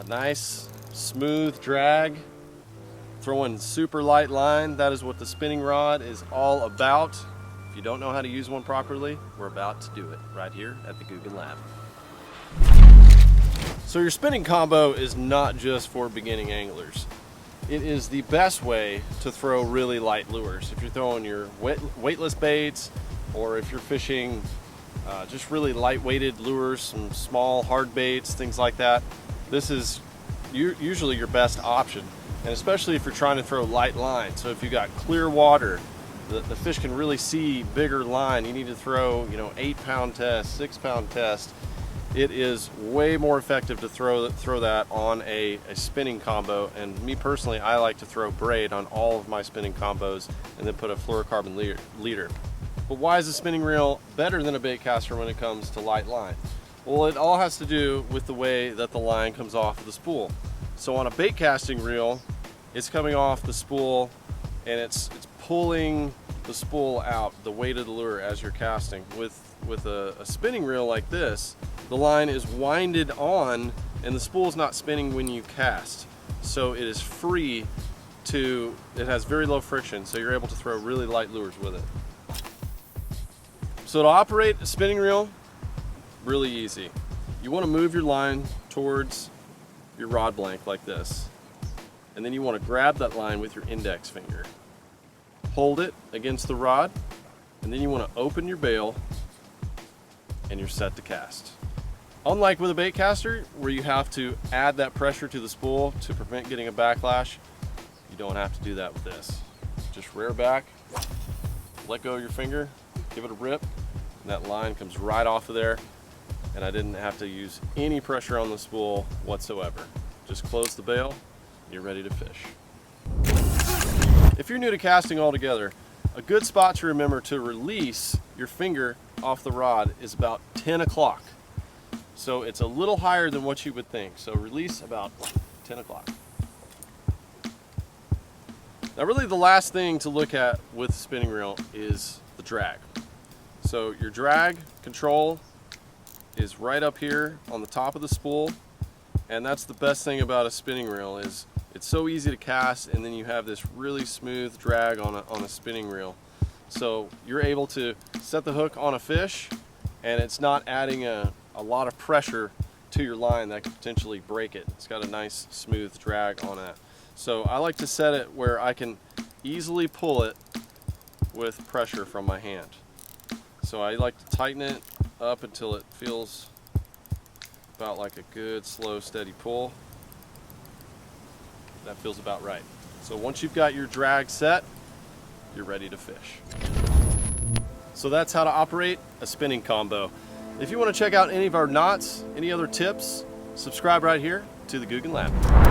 nice smooth drag, throwing super light line. That is what the spinning rod is all about. If you don't know how to use one properly, we're about to do it right here at the Googan Lab. So your spinning combo is not just for beginning anglers. It is the best way to throw really light lures. If you're throwing your weightless baits, or if you're fishing just really light-weighted lures, some small hard baits, things like that, this is usually your best option. And especially if you're trying to throw light line. So if you got clear water, the fish can really see bigger line. You need to throw, 8-pound test, 6-pound test. It is way more effective to throw that on a spinning combo. And me personally, I like to throw braid on all of my spinning combos and then put a fluorocarbon leader. But why is a spinning reel better than a bait caster when it comes to light line? Well, it all has to do with the way that the line comes off of the spool. So on a bait casting reel, it's coming off the spool and it's pulling the spool out, the weight of the lure as you're casting. With a spinning reel like this, the line is winded on and the spool is not spinning when you cast. So it is free it has very low friction, so you're able to throw really light lures with it. So to operate a spinning reel, really easy. You want to move your line towards your rod blank like this. And then you want to grab that line with your index finger. Hold it against the rod, and then you want to open your bail and you're set to cast. Unlike with a bait caster, where you have to add that pressure to the spool to prevent getting a backlash, you don't have to do that with this. Just rear back, let go of your finger, give it a rip, and that line comes right off of there, and I didn't have to use any pressure on the spool whatsoever. Just close the bail, and you're ready to fish. If you're new to casting altogether, a good spot to remember to release your finger off the rod is about 10 o'clock. So it's a little higher than what you would think. So release about 10 o'clock. Now really the last thing to look at with the spinning reel is the drag. So your drag control is right up here on the top of the spool, and that's the best thing about a spinning reel is it's so easy to cast, and then you have this really smooth drag on a spinning reel. So you're able to set the hook on a fish and it's not adding a lot of pressure to your line that could potentially break it. It's got a nice smooth drag on it. So I like to set it where I can easily pull it with pressure from my hand. So I like to tighten it up until it feels about like a good slow steady pull. That feels about right. So once you've got your drag set, you're ready to fish. So that's how to operate a spinning combo. If you want to check out any of our knots, any other tips, subscribe right here to the Googan Lab.